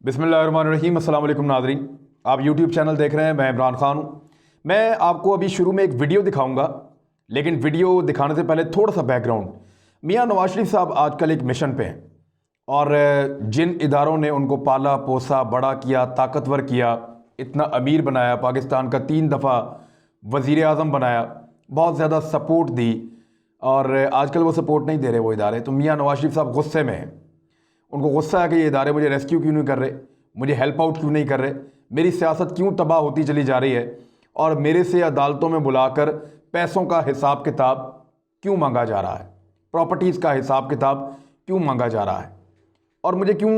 बिस्मिल्लाहिर्रहमानिर्रहीम। अस्सलाम वालेकुम नाज़रीन, आप यूट्यूब चैनल देख रहे हैं। मैं इमरान खान हूँ। मैं आपको अभी शुरू में एक वीडियो दिखाऊंगा, लेकिन वीडियो दिखाने से पहले थोड़ा सा बैकग्राउंड। मियां नवाज शरीफ साहब आजकल एक मिशन पे हैं और जिन इदारों ने उनको पाला पोसा बड़ा किया, ताकतवर किया, इतना अमीर बनाया, पाकिस्तान का 3 दफ़ा वज़ीर आज़म बनाया, बहुत ज़्यादा सपोर्ट दी, और आजकल वो सपोर्ट नहीं दे रहे वो इदारे। तो मियां नवाज शरीफ साहब गुस्से में हैं। उनको गुस्सा है कि ये इदारे मुझे रेस्क्यू क्यों नहीं कर रहे, मुझे हेल्प आउट क्यों नहीं कर रहे, मेरी सियासत क्यों तबाह होती चली जा रही है, और मेरे से अदालतों में बुलाकर पैसों का हिसाब किताब क्यों मांगा जा रहा है, प्रॉपर्टीज़ का हिसाब किताब क्यों मांगा जा रहा है, और मुझे क्यों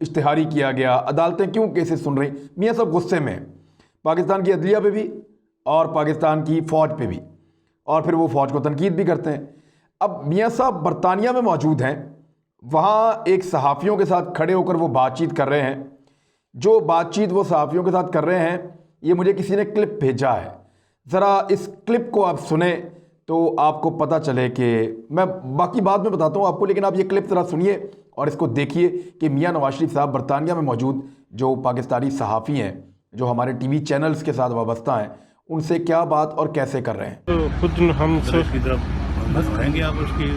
इश्तिहारी किया गया, अदालतें क्यों केसेस सुन रही। मियाँ सब गुस्से में हैं, पाकिस्तान की अदलिया पे भी और पाकिस्तान की फ़ौज पे भी, और फिर वो फ़ौज को तनकीद भी करते हैं। अब मियाँ साहब बरतानिया में मौजूद हैं, वहाँ एक सहाफ़ियों के साथ खड़े होकर वो बातचीत कर रहे हैं। जो बातचीत वो सहाफ़ियों के साथ कर रहे हैं, ये मुझे किसी ने क्लिप भेजा है। ज़रा इस क्लिप को आप सुने तो आपको पता चले कि मैं बाकी बाद में बताता हूँ आपको, लेकिन आप ये क्लिप ज़रा सुनिए और इसको देखिए कि मियाँ नवाज शरीफ साहब बरतानिया में मौजूद जो पाकिस्तानी सहाफ़ी हैं, जो हमारे टीवी चैनल्स के साथ वाबस्ता हैं, उनसे क्या बात और कैसे कर रहे हैं। तो खुद हम की तरफ बस रहेंगे आप उसकी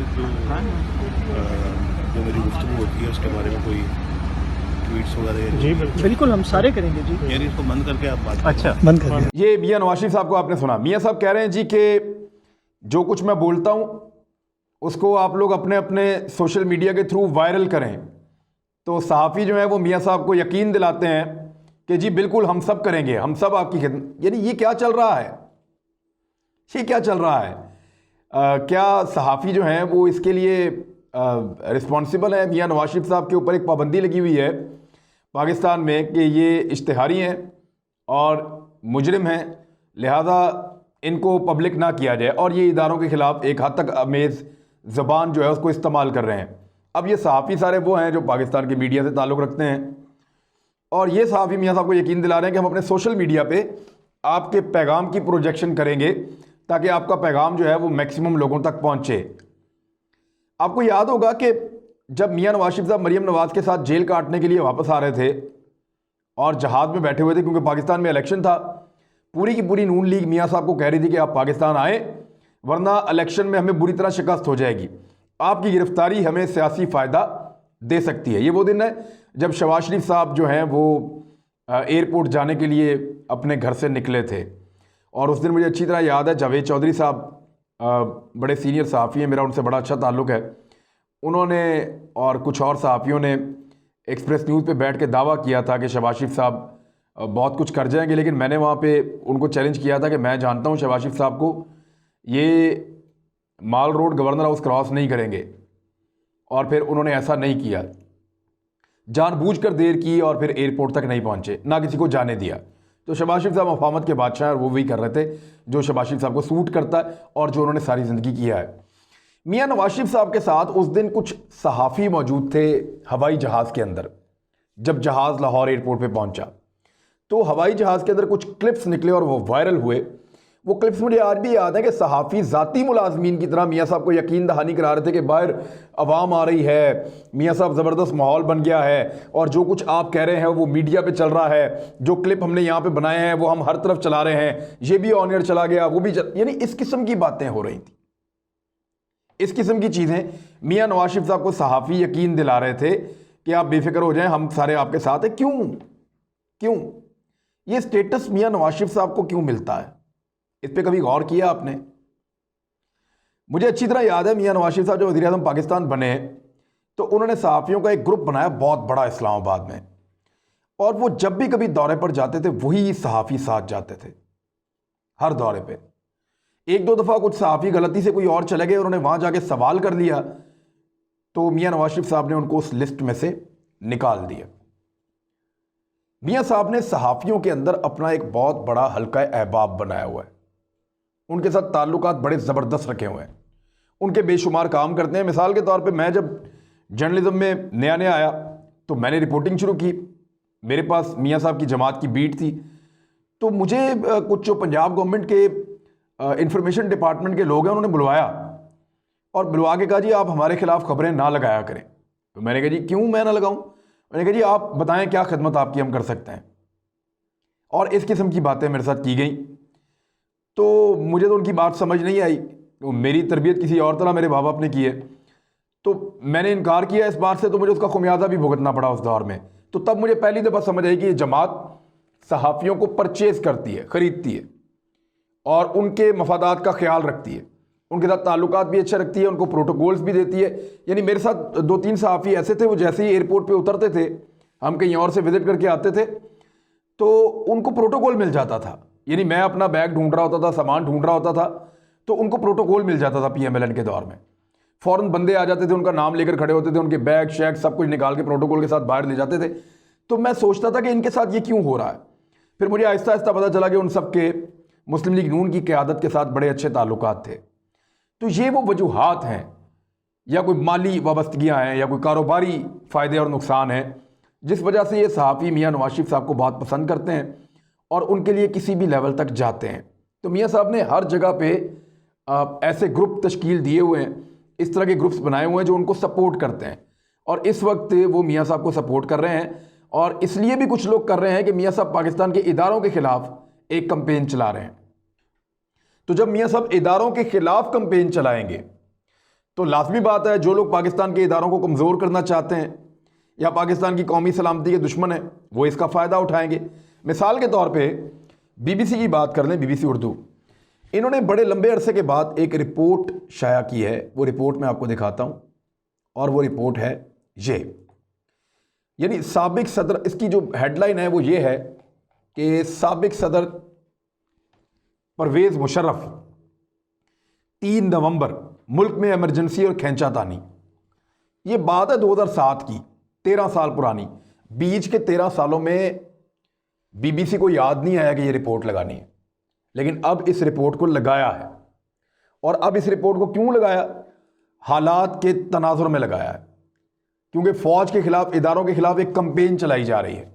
जो मेरी गुफ्तगू होती है उसके बारे में कोई ट्वीट्स वगैरह। जी बिल्कुल हम सारे करेंगे जी। यानी इसको बंद करके आप बात अच्छा बंद कर दिया। ये मियाँ नवाज शरीफ साहब को आपने सुना। मियाँ साहब कह रहे हैं जी कि जो कुछ मैं बोलता हूँ उसको आप लोग अपने अपने सोशल मीडिया के थ्रू वायरल करें। तो सहाफ़ी जो है वो मियाँ साहब को यकीन दिलाते हैं कि जी बिल्कुल हम सब करेंगे, हम सब आपकी खिदमत। यानी ये क्या चल रहा है, ये क्या चल रहा है? क्या सहाफ़ी जो हैं वो इसके लिए रिस्पॉन्सिबल है? मियाँ नवाज शरीफ साहब के ऊपर एक पाबंदी लगी हुई है पाकिस्तान में कि ये इश्तिहारी हैं और मुजरिम हैं, लिहाजा इनको पब्लिक ना किया जाए, और ये इदारों के ख़िलाफ़ एक हद तक अमेज़ ज़बान जो है उसको इस्तेमाल कर रहे हैं। अब ये सहाफ़ी सारे वो हैं जो पाकिस्तान के मीडिया से ताल्लुक़ रखते हैं, और ये सहाफ़ी मियाँ साहब को यकीन दिला रहे हैं कि हम अपने सोशल मीडिया पे आपके पैगाम की प्रोजेक्शन करेंगे ताकि आपका पैगाम जो है वो मैक्सिमम लोगों तक पहुँचे। आपको याद होगा कि जब मियाँ नवाज शरीफ साहब मरीम नवाज़ के साथ जेल काटने के लिए वापस आ रहे थे और जहाज़ में बैठे हुए थे, क्योंकि पाकिस्तान में इलेक्शन था, पूरी की पूरी नून लीग मियाँ साहब को कह रही थी कि आप पाकिस्तान आए वरना इलेक्शन में हमें बुरी तरह शिकस्त हो जाएगी, आपकी गिरफ्तारी हमें सियासी फ़ायदा दे सकती है। ये वो दिन है जब शहबाज शरीफ साहब जो हैं वो एयरपोर्ट जाने के लिए अपने घर से निकले थे, और उस दिन मुझे अच्छी तरह याद है जावेद चौधरी साहब बड़े सीनियर सहाफ़ी हैं, मेरा उनसे बड़ा अच्छा ताल्लुक़ है। उन्होंने और कुछ और सहाफ़ियों ने एक्सप्रेस न्यूज़ पे बैठ के दावा किया था कि शहबाज शरीफ साहब बहुत कुछ कर जाएंगे, लेकिन मैंने वहाँ पे उनको चैलेंज किया था कि मैं जानता हूँ शहबाज शरीफ साहब को, ये माल रोड गवर्नर हाउस क्रॉस नहीं करेंगे, और फिर उन्होंने ऐसा नहीं किया, जानबूझकर देर की और फिर एयरपोर्ट तक नहीं पहुँचे, ना किसी को जाने दिया। तो शहबाज शरीफ साहब मफामत के बादशाह हैं और वो वही कर रहे थे जो शहबाज शरीफ साहब को सूट करता है और जो उन्होंने सारी ज़िंदगी किया है। मियाँ नवाज शरीफ साहब के साथ उस दिन कुछ सहाफ़ी मौजूद थे हवाई जहाज़ के अंदर। जब जहाज़ लाहौर एयरपोर्ट पे पहुंचा तो हवाई जहाज़ के अंदर कुछ क्लिप्स निकले और वो वायरल हुए। वो क्लिप्स मुझे आज भी याद है कि सहाफ़ी ज़ाती मुलाजमीन की तरह मियाँ साहब को यकीन दहानी करा रहे थे कि बाहर अवाम आ रही है, मियाँ साहब ज़बरदस्त माहौल बन गया है, और जो कुछ आप कह रहे हैं वो मीडिया पे चल रहा है, जो क्लिप हमने यहाँ पे बनाए हैं वो हम हर तरफ चला रहे हैं, ये भी ऑन एयर चला गया, वो भी यानी इस किस्म की बातें हो रही थी, इस किस्म की चीज़ें मियाँ नवाज शरीफ साहब को सहाफ़ी यकीन दिला रहे थे कि आप बेफिक्र हो जाएं, हम सारे आपके साथ हैं। क्यों ये स्टेटस मियाँ नवाज शरीफ साहब को क्यों मिलता है? इस पर कभी गौर किया आपने? मुझे अच्छी तरह याद है मियाँ नवाज शरीफ साहब जब वज़ीर आज़म पाकिस्तान बने तो उन्होंने सहाफ़ियों का एक ग्रुप बनाया बहुत बड़ा इस्लामाबाद में, और वो जब भी कभी दौरे पर जाते थे वही सहाफ़ी साथ जाते थे हर दौरे पे। एक दो दफ़ा कुछ सहाफ़ी गलती से कोई और चले गए, उन्होंने वहाँ जाके सवाल कर लिया तो मियाँ नवाज शरीफ साहब ने उनको उस लिस्ट में से निकाल दिया। मियाँ साहब ने सहाफ़ियों के अंदर अपना एक बहुत बड़ा हल्का अहबाब बनाया हुआ है, उनके साथ ताल्लुकात बड़े ज़बरदस्त रखे हुए हैं, उनके बेशुमार काम करते हैं। मिसाल के तौर पे मैं जब जर्नलिज्म में नया नया आया तो मैंने रिपोर्टिंग शुरू की, मेरे पास मियाँ साहब की जमात की बीट थी, तो मुझे कुछ जो पंजाब गवर्नमेंट के इंफॉर्मेशन डिपार्टमेंट के लोग हैं उन्होंने बुलवाया और बुलवा के कहा जी आप हमारे खिलाफ खबरें ना लगाया करें। तो मैंने कहा जी क्यों मैं ना लगाऊं? मैंने कहा जी आप बताएं क्या खिदमत आपकी हम कर सकते हैं, और इस किस्म की बातें मेरे साथ की गई। तो मुझे तो उनकी बात समझ नहीं आई। तो मेरी तरबियत किसी और तरह मेरे बाप ने की है, तो मैंने इनकार किया इस बात से, तो मुझे उसका खुमियाजा भी भुगतना पड़ा उस दौर में। तो तब मुझे पहली दफ़ा समझ आई कि ये जमात सहाफ़ियों को परचेज़ करती है, ख़रीदती है, और उनके मफादात का ख्याल रखती है, उनके साथ ताल्लुकात भी अच्छे रखती है, उनको प्रोटोकॉल्स भी देती है। यानी मेरे साथ 2-3 सहाफ़ी ऐसे थे, वो जैसे ही एयरपोर्ट पे उतरते थे, हम कहीं और से विज़िट करके आते थे, तो उनको प्रोटोकॉल मिल जाता था। यानी मैं अपना बैग ढूंढ रहा होता था, सामान ढूंढ रहा होता था, तो उनको प्रोटोकॉल मिल जाता था। PMLN के दौर में फ़ौरन बंदे आ जाते थे, उनका नाम लेकर खड़े होते थे, उनके बैग शैग सब कुछ निकाल के प्रोटोकॉल के साथ बाहर ले जाते थे। तो मैं सोचता था कि इनके साथ ये क्यों हो रहा है। फिर मुझे आहिस्ता आहिस्ता पता चला कि उन सब के मुस्लिम लीग नून की क़यादत के साथ बड़े अच्छे ताल्लुकात थे। तो ये वो वजूहात हैं, या कोई माली वाबस्तगियाँ हैं, या कोई कारोबारी फ़ायदे और नुकसान हैं, जिस वजह से ये सहाफ़ी मियाँ नवाज शरीफ साहब को बहुत पसंद करते हैं और उनके लिए किसी भी लेवल तक जाते हैं। तो मियाँ साहब ने हर जगह पे ऐसे ग्रुप तश्कील दिए हुए हैं, इस तरह के ग्रुप्स बनाए हुए हैं जो उनको सपोर्ट करते हैं, और इस वक्त वो मियाँ साहब को सपोर्ट कर रहे हैं। और इसलिए भी कुछ लोग कर रहे हैं कि मियाँ साहब पाकिस्तान के इदारों के ख़िलाफ़ एक कंपेन चला रहे हैं। तो जब मियाँ साहब इदारों के ख़िलाफ़ कंपेन चलाएंगे, तो लाजमी बात है जो लोग पाकिस्तान के इदारों को कमज़ोर करना चाहते हैं या पाकिस्तान की कौमी सलामती के दुश्मन हैं, वो इसका फ़ायदा उठाएंगे। मिसाल के तौर पे BBC की बात कर लें, BBC उर्दू, इन्होंने बड़े लंबे अरसे के बाद एक रिपोर्ट शाया की है। वो रिपोर्ट मैं आपको दिखाता हूँ, और वो रिपोर्ट है ये, यानी साबिक सदर, इसकी जो हेडलाइन है वो ये है कि साबिक सदर परवेज़ मुशर्रफ 3 नवंबर मुल्क में इमरजेंसी और खींचातानी। ये बात है 2007 की, 13 साल पुरानी। बीच के 13 सालों में BBC को याद नहीं आया कि ये रिपोर्ट लगानी है, लेकिन अब इस रिपोर्ट को लगाया है। और अब इस रिपोर्ट को क्यों लगाया? हालात के तनाजुर में लगाया है, क्योंकि फ़ौज के ख़िलाफ़, इदारों के ख़िलाफ़ एक कंपेन चलाई जा रही है।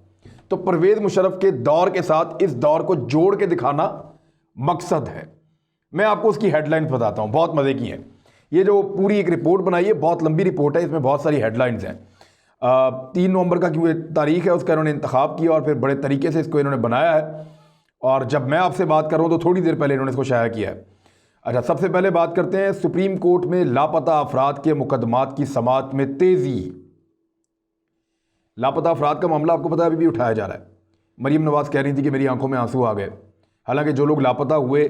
तो परवेज़ मुशर्रफ के दौर के साथ इस दौर को जोड़ के दिखाना मकसद है। मैं आपको उसकी हेडलाइंस बताता हूँ, बहुत मज़े की हैं। ये जो पूरी एक रिपोर्ट बनाई है, बहुत लंबी रिपोर्ट है, इसमें बहुत सारी हेडलाइंस हैं। 3 नवंबर का क्योंकि तारीख़ है, उसका इन्होंने इंतखाब किया और फिर बड़े तरीके से इसको इन्होंने बनाया है। और जब मैं आपसे बात कर रहा हूँ तो थोड़ी देर पहले इन्होंने इसको शाया किया है। अच्छा, सबसे पहले बात करते हैं सुप्रीम कोर्ट में लापता अफराद के मुकदमात की समाअत में तेज़ी। लापता अफराद का मामला आपको पता है अभी भी उठाया जा रहा है। मरीम नवाज़ कह रही थी कि मेरी आंखों में आंसू आ गए। हालांकि जो लोग लापता हुए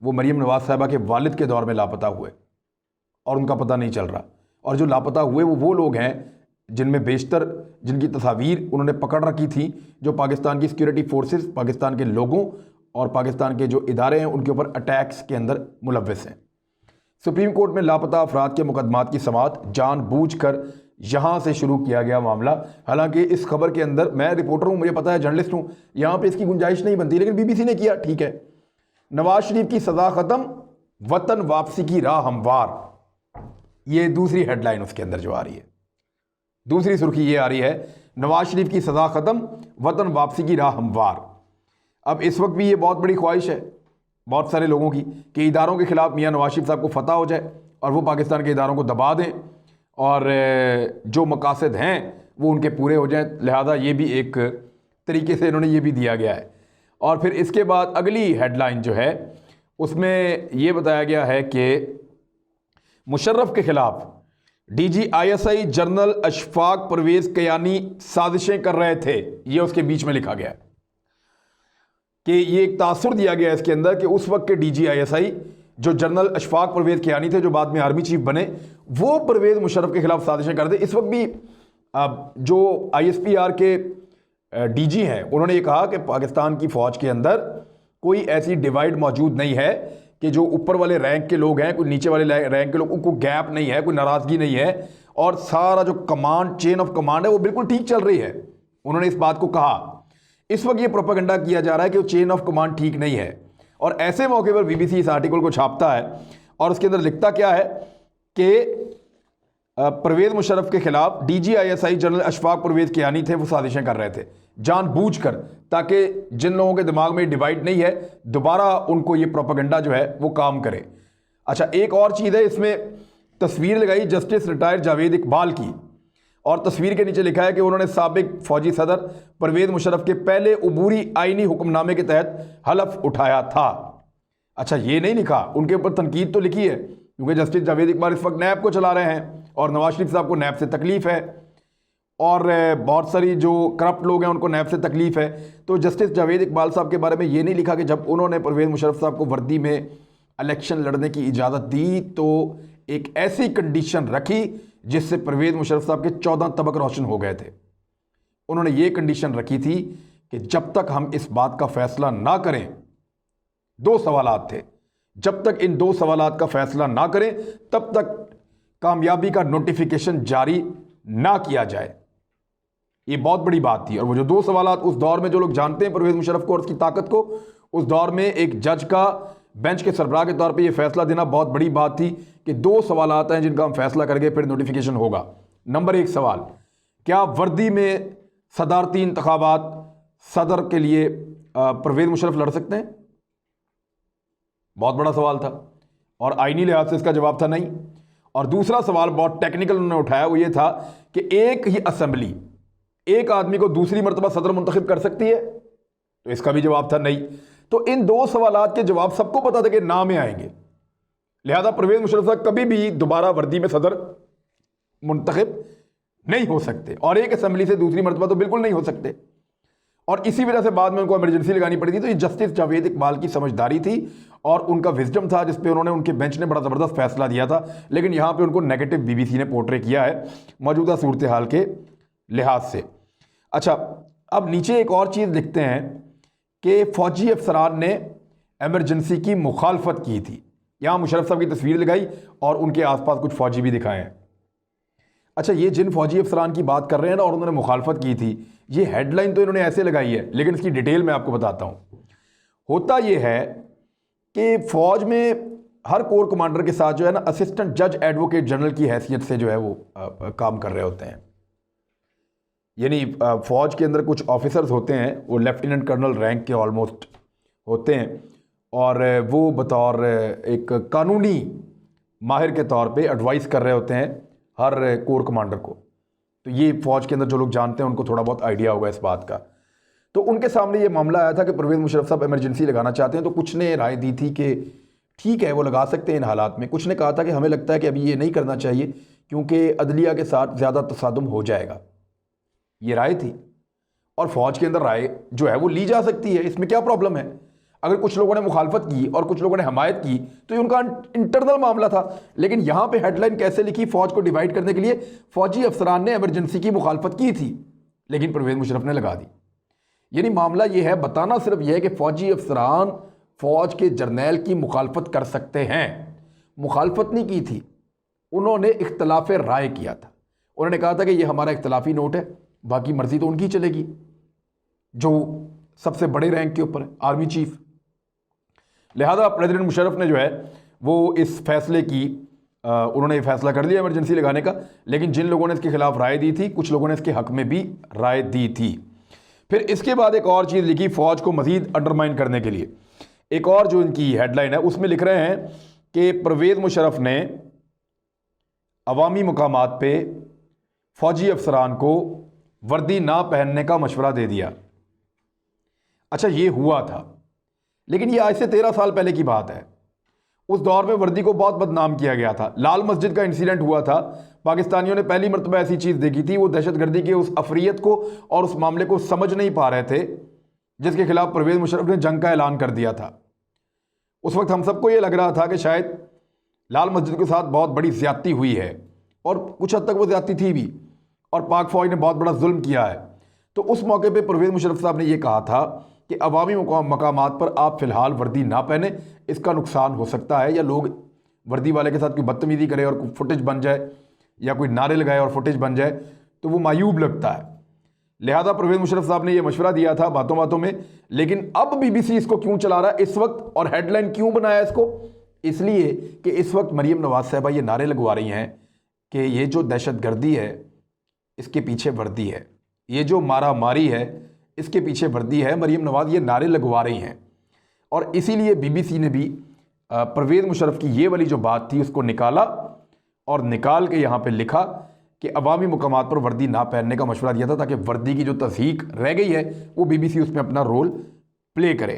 वो मरीम नवाज़ साहिबा के वालिद के दौर में लापता हुए और उनका पता नहीं चल रहा। और जो लापता हुए वो लोग हैं जिनमें बेशतर, जिनकी तस्वीर उन्होंने पकड़ रखी थी, जो पाकिस्तान की सिक्योरिटी फोर्सेस, पाकिस्तान के लोगों और पाकिस्तान के जो इदारे हैं उनके ऊपर अटैक्स के अंदर मुलव्वस हैं। सुप्रीम कोर्ट में लापता अफराद के मुकदमात की समाअत जानबूझकर यहाँ से शुरू किया गया मामला। हालांकि इस खबर के अंदर, मैं रिपोर्टर हूँ, मुझे पता है, जर्नलिस्ट हूँ, यहाँ पे इसकी गुंजाइश नहीं बनती, लेकिन BBC ने किया, ठीक है। नवाज शरीफ की सज़ा ख़त्म, वतन वापसी की राह हमवार, ये दूसरी हेडलाइन उसके अंदर जो आ रही है, दूसरी सुर्खी ये आ रही है, नवाज शरीफ की सज़ा ख़त्म, वतन वापसी की राह हमवार। अब इस वक्त भी ये बहुत बड़ी ख्वाहिश है बहुत सारे लोगों की कि इदारों के ख़िलाफ़ मियाँ नवाज शरीफ साहब को फतह हो जाए और वो पाकिस्तान के इदारों को दबा दें और जो मकासद हैं वो उनके पूरे हो जाएं। लिहाजा ये भी एक तरीके से इन्होंने ये भी दिया गया है। और फिर इसके बाद अगली हेडलाइन जो है उसमें ये बताया गया है कि मुशर्रफ के ख़िलाफ़ DG ISI general Ashfaq Parvez Kayani साजिशें कर रहे थे। ये उसके बीच में लिखा गया है कि ये एक तासुर दिया गया है इसके अंदर कि उस वक्त के DG ISI जो जनरल अशफाक परवेज़ कयानी थे, जो बाद में आर्मी चीफ बने, वो परवेज़ मुशर्रफ के ख़िलाफ़ साजिशें कर रहे थे। इस वक्त भी जो ISPR के DG हैं उन्होंने ये कहा कि पाकिस्तान की फ़ौज के अंदर कोई ऐसी डिवाइड मौजूद नहीं है कि जो ऊपर वाले रैंक के लोग हैं, कोई नीचे वाले रैंक के लोग, उनको गैप नहीं है, कोई नाराज़गी नहीं है, और सारा जो कमांड, चेन ऑफ कमांड है वो बिल्कुल ठीक चल रही है। उन्होंने इस बात को कहा। इस वक्त ये प्रोपेगेंडा किया जा रहा है कि वो चेन ऑफ कमांड ठीक नहीं है, और ऐसे मौके पर BBC इस आर्टिकल को छापता है और उसके अंदर लिखता क्या है कि परवेज़ मुशर्रफ के ख़िलाफ़ DG ISI general Ashfaq Parvez Kayani थे, वो साजिशें कर रहे थे जानबूझकर, ताकि जिन लोगों के दिमाग में डिवाइड नहीं है दोबारा उनको ये प्रोपेगेंडा जो है वो काम करे। अच्छा, एक और चीज़ है, इसमें तस्वीर लगाई जस्टिस रिटायर्ड जावेद इकबाल की, और तस्वीर के नीचे लिखा है कि उन्होंने साबिक फौजी सदर परवेज़ मुशर्रफ के पहले उबूरी आईनी हुक्मनामे के तहत हलफ उठाया था। अच्छा, ये नहीं लिखा, उनके ऊपर तनकीद तो लिखी है, क्योंकि जस्टिस जावेद इकबाल इस वक्त नैब को चला रहे हैं और नवाज शरीफ साहब को नैब से तकलीफ है और बहुत सारी जो करप्ट लोग हैं उनको नैब से तकलीफ है। तो जस्टिस जावेद इकबाल साहब के बारे में ये नहीं लिखा कि जब उन्होंने परवेज़ मुशर्रफ साहब को वर्दी में इलेक्शन लड़ने की इजाज़त दी तो एक ऐसी कंडीशन रखी जिससे परवेज़ मुशर्रफ साहब के 14 तबक रोशन हो गए थे। उन्होंने ये कंडीशन रखी थी कि जब तक हम इस बात का फैसला ना करें, 2 सवालात थे, जब तक इन 2 सवालात का फैसला ना करें तब तक कामयाबी का नोटिफिकेशन जारी ना किया जाए। ये बहुत बड़ी बात थी। और वो जो 2 सवालात उस दौर में, जो लोग जानते हैं परवेज़ मुशर्रफ को और उसकी ताकत को, उस दौर में एक जज का बेंच के सरबराह के तौर पे ये फैसला देना बहुत बड़ी बात थी कि 2 सवालात हैं जिनका हम फैसला करके फिर नोटिफिकेशन होगा। नंबर 1 सवाल, क्या वर्दी में सदारती इंतखाबात सदर के लिए परवेज़ मुशर्रफ लड़ सकते हैं? बहुत बड़ा सवाल था और आईनी लिहाज से इसका जवाब था नहीं। और दूसरा सवाल बहुत टेक्निकल उन्होंने उठाया, वो ये था कि एक ही असेंबली एक आदमी को दूसरी मरतबा सदर मुंतखब कर सकती है? तो इसका भी जवाब था नहीं। तो इन 2 सवालात के जवाब सबको पता था कि ना में आएंगे, लिहाजा परवेज़ मुशर्रफ साहब कभी भी दोबारा वर्दी में सदर मुंतखब नहीं हो सकते और एक असेंबली से दूसरी मरतबा तो बिल्कुल नहीं हो सकते। और इसी वजह से बाद में उनको इमरजेंसी लगानी पड़ी थी। तो ये जस्टिस जावेद इकबाल की समझदारी थी और उनका विजडम था, जिस पे उन्होंने, उनके बेंच ने बड़ा ज़बरदस्त फैसला दिया था। लेकिन यहाँ पे उनको नेगेटिव बीबीसी ने पोर्ट्रे किया है मौजूदा सूरत हाल के लिहाज से। अच्छा, अब नीचे एक और चीज़ लिखते हैं कि फ़ौजी अफसरान ने एमरजेंसी की मुखालफत की थी। यहाँ मुशर्रफ साहब की तस्वीर लगाई और उनके आसपास कुछ फ़ौजी भी दिखाए हैं। अच्छा, ये जिन फ़ौजी अफसरान की बात कर रहे हैं ना और उन्होंने मुखालफत की थी, ये हेडलाइन तो इन्होंने ऐसे लगाई है, लेकिन इसकी डिटेल मैं आपको बताता हूँ। होता ये है कि फ़ौज में हर कोर कमांडर के साथ जो है ना असिस्टेंट जज एडवोकेट जनरल की हैसियत से जो है वो काम कर रहे होते हैं। यानी फ़ौज के अंदर कुछ ऑफिसर्स होते हैं, वो लेफ्टिनेंट कर्नल रैंक के ऑलमोस्ट होते हैं और वो बतौर एक कानूनी माहिर के तौर पे एडवाइस कर रहे होते हैं हर कोर कमांडर को। तो ये फ़ौज के अंदर जो लोग जानते हैं उनको थोड़ा बहुत आइडिया होगा इस बात का। तो उनके सामने ये मामला आया था कि परवेज़ मुशर्रफ साहब इमरजेंसी लगाना चाहते हैं। तो कुछ ने राय दी थी कि ठीक है वो लगा सकते हैं इन हालात में। कुछ ने कहा था कि हमें लगता है कि अभी ये नहीं करना चाहिए क्योंकि अदलिया के साथ ज़्यादा तसादुम हो जाएगा। ये राय थी और फ़ौज के अंदर राय जो है वो ली जा सकती है, इसमें क्या प्रॉब्लम है। अगर कुछ लोगों ने मुखालफत की और कुछ लोगों ने हमायत की तो ये उनका इंटरनल मामला था। लेकिन यहाँ पे हेडलाइन कैसे लिखी, फ़ौज को डिवाइड करने के लिए फ़ौजी अफसरान ने इमरजेंसी की मुखालफत की थी लेकिन परवेज़ मुशर्रफ ने लगा दी। यानी मामला ये है, बताना सिर्फ यह है कि फ़ौजी अफसरान फ़ौज के जर्नैल की मुखालफत कर सकते हैं। मुखालफत नहीं की थी, उन्होंने इख्तलाफ राय किया था। उन्होंने कहा था कि ये हमारा इख्तलाफी नोट है, बाकी मर्जी तो उनकी चलेगी जो सबसे बड़े रैंक के ऊपर है, आर्मी चीफ। लिहाजा प्रेसिडेंट मुशर्रफ ने जो है वो इस फैसले की उन्होंने फैसला कर लिया इमरजेंसी लगाने का। लेकिन जिन लोगों ने इसके खिलाफ राय दी थी, कुछ लोगों ने इसके हक में भी राय दी थी। फिर इसके बाद एक और चीज़ लिखी फ़ौज को मज़ीद अंडरमाइन करने के लिए। एक और जो इनकी हेडलाइन है उसमें लिख रहे हैं कि परवेज़ मुशर्रफ ने अवामी मकामात पे फ़ौजी अफसरान को वर्दी ना पहनने का मशवरा दे दिया। अच्छा, ये हुआ था, लेकिन ये आज से 13 साल पहले की बात है। उस दौर में वर्दी को बहुत बदनाम किया गया था। लाल मस्जिद का इंसिडेंट हुआ था, पाकिस्तानियों ने पहली मरतबा ऐसी चीज़ देखी थी। वो दहशतगर्दी के उस अफरियत को और उस मामले को समझ नहीं पा रहे थे जिसके खिलाफ परवेज़ मुशर्रफ ने जंग का ऐलान कर दिया था। उस वक्त हम सबको ये लग रहा था कि शायद लाल मस्जिद के साथ बहुत बड़ी ज़्यादती हुई है और कुछ हद तक वो ज़्यादती थी भी और पाक फ़ौज ने बहुत बड़ा जुल्म किया है। तो उस मौके पर परवेज़ मुशर्रफ साहब ने यह कहा था कि अवामी मकामात पर आप फ़िलहाल वर्दी ना पहने, इसका नुकसान हो सकता है, या लोग वर्दी वाले के साथ कोई बदतमीज़ी करे और कोई फुटेज बन जाए या कोई नारे लगाए और फुटेज बन जाए तो वो मायूब लगता है। लिहाजा परवेज़ मुशर्रफ साहब ने यह मशवरा दिया था बातों बातों में। लेकिन अब बीबीसी इसको क्यों चला रहा है इस वक्त और हेडलाइन क्यों बनाया इसको? इसलिए कि इस वक्त मरीम नवाज़ साहबा ये नारे लगवा रही हैं कि ये जो दहशतगर्दी है इसके पीछे वर्दी है, ये जो मारा मारी है इसके पीछे वर्दी है। मरीम नवाज़ ये नारे लगवा रही हैं और इसीलिए बीबीसी ने भी परवेज़ मुशर्रफ की ये वाली जो बात थी उसको निकाला और निकाल के यहाँ पे लिखा कि अवामी मुकामात पर वर्दी ना पहनने का मशवरा दिया था ताकि वर्दी की जो तस्हीक रह गई है वो BBC उसमें अपना रोल प्ले करे।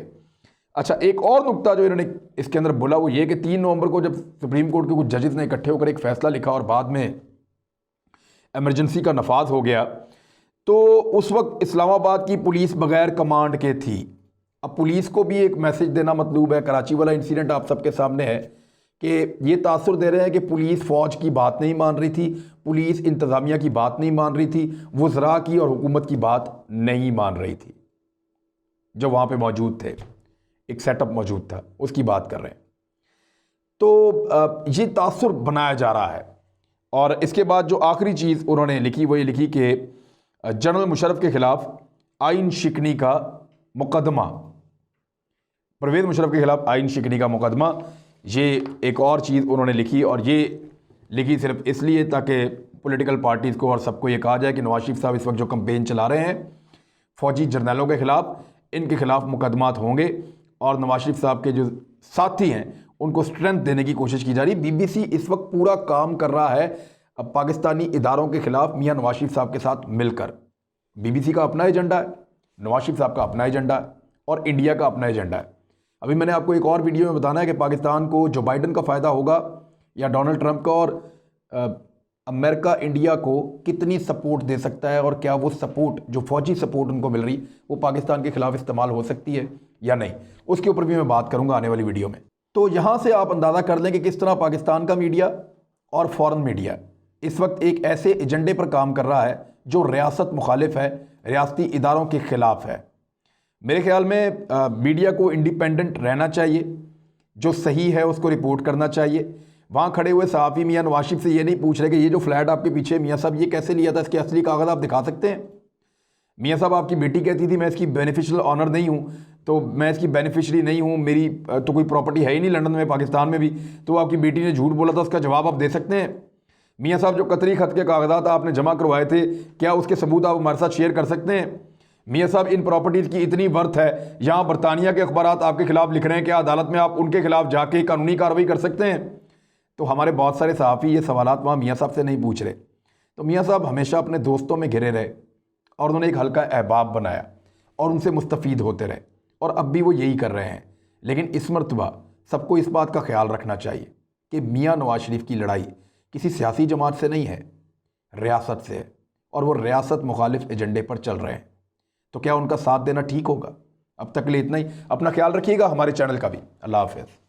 अच्छा, एक और नुक्ता जो इन्होंने इसके अंदर बोला वो ये कि 3 नवंबर को जब सुप्रीम कोर्ट के कुछ जजेस ने इकट्ठे होकर एक फ़ैसला लिखा और बाद में एमरजेंसी का नफाज हो गया, तो उस वक्त इस्लामाबाद की पुलिस बगैर कमांड के थी। अब पुलिस को भी एक मैसेज देना मतलूब है। कराची वाला इंसिडेंट आप सबके सामने है कि ये तासुर दे रहे हैं कि पुलिस फ़ौज की बात नहीं मान रही थी, पुलिस इंतज़ामिया की बात नहीं मान रही थी, वज़रा की और हुकूमत की बात नहीं मान रही थी। जो वहाँ पे मौजूद थे, एक सेटअप मौजूद था, उसकी बात कर रहे हैं। तो ये तासुर बनाया जा रहा है। और इसके बाद जो आखिरी चीज़ उन्होंने लिखी वो ये लिखी कि जनरल मुशर्रफ के ख़िलाफ़ आइन शिकनी का मुकदमा, परवेज़ मुशर्रफ के ख़िलाफ़ आइन शिकनी का मुकदमा, ये एक और चीज़ उन्होंने लिखी। और ये लिखी सिर्फ इसलिए ताकि पॉलिटिकल पार्टीज़ को और सबको ये कहा जाए कि नवाज शरीफ साहब इस वक्त जो कैंपेन चला रहे हैं फ़ौजी जर्नलों के ख़िलाफ़, इनके ख़िलाफ़ मुकदमात होंगे और नवाज शरीफ साहब के जो साथी हैं उनको स्ट्रेंथ देने की कोशिश की जा रही। BBC इस वक्त पूरा काम कर रहा है अब पाकिस्तानी इदारों के ख़िलाफ़ मियां नवाज शरीफ साहब के साथ मिलकर। BBC का अपना एजेंडा है, नवाज शरीफ साहब का अपना एजेंडा है और इंडिया का अपना एजेंडा है। अभी मैंने आपको एक और वीडियो में बताना है कि पाकिस्तान को जो बाइडन का फ़ायदा होगा या डोनाल्ड ट्रंप का, और अमेरिका इंडिया को कितनी सपोर्ट दे सकता है और क्या वो सपोर्ट जो फ़ौजी सपोर्ट उनको मिल रही वो पाकिस्तान के ख़िलाफ़ इस्तेमाल हो सकती है या नहीं, उसके ऊपर भी मैं बात करूंगा आने वाली वीडियो में। तो यहाँ से आप अंदाज़ा कर लें कि किस तरह पाकिस्तान का मीडिया और फ़ॉरेन मीडिया इस वक्त एक ऐसे एजेंडे पर काम कर रहा है जो रियासत मुखालिफ है, रियासती इदारों के ख़िलाफ़ है। मेरे ख्याल में मीडिया को इंडिपेंडेंट रहना चाहिए, जो सही है उसको रिपोर्ट करना चाहिए। वहाँ खड़े हुए सहाफ़ी मियाँ नवाज शरीफ से ये नहीं पूछ रहे कि ये जो फ्लैट आपके पीछे मियाँ साहब ये कैसे लिया था, इसके असली कागज़ आप दिखा सकते हैं? मियाँ साहब आपकी बेटी कहती थी मैं इसकी बेनिफिशियल ऑनर नहीं हूँ, तो मैं इसकी बेनिफिशरी नहीं हूँ, मेरी तो कोई प्रॉपर्टी है ही नहीं लंदन में, पाकिस्तान में भी, तो आपकी बेटी ने झूठ बोला था, उसका जवाब आप दे सकते हैं? मियाँ साहब जो कतरी ख़त के कागजात आपने जमा करवाए थे, क्या उसके सबूत आप हमारे साथ शेयर कर सकते हैं? मियाँ साहब इन प्रॉपर्टीज़ की इतनी वर्थ है, यहाँ बरतानिया के अखबारात आपके ख़िलाफ़ लिख रहे हैं, क्या अदालत में आप उनके ख़िलाफ़ जाके कानूनी कार्रवाई कर सकते हैं? तो हमारे बहुत सारे सहाफ़ी ये सवालात वहाँ मियाँ साहब से नहीं पूछ रहे। तो मियाँ साहब हमेशा अपने दोस्तों में घिरे रहे और उन्होंने एक हल्का अहबाब बनाया और उनसे मुस्तफ़ीद होते रहे, और अब भी वो यही कर रहे हैं। लेकिन इस मरतबा सबको इस बात का ख्याल रखना चाहिए कि मियाँ नवाज शरीफ की लड़ाई किसी सियासी जमात से नहीं है, रियासत से है, और वो रियासत मुखालिफ एजेंडे पर चल रहे हैं। तो क्या उनका साथ देना ठीक होगा? अब तक के लिए इतना ही। अपना ख्याल रखिएगा, हमारे चैनल का भी। अल्लाह हाफ़िज़।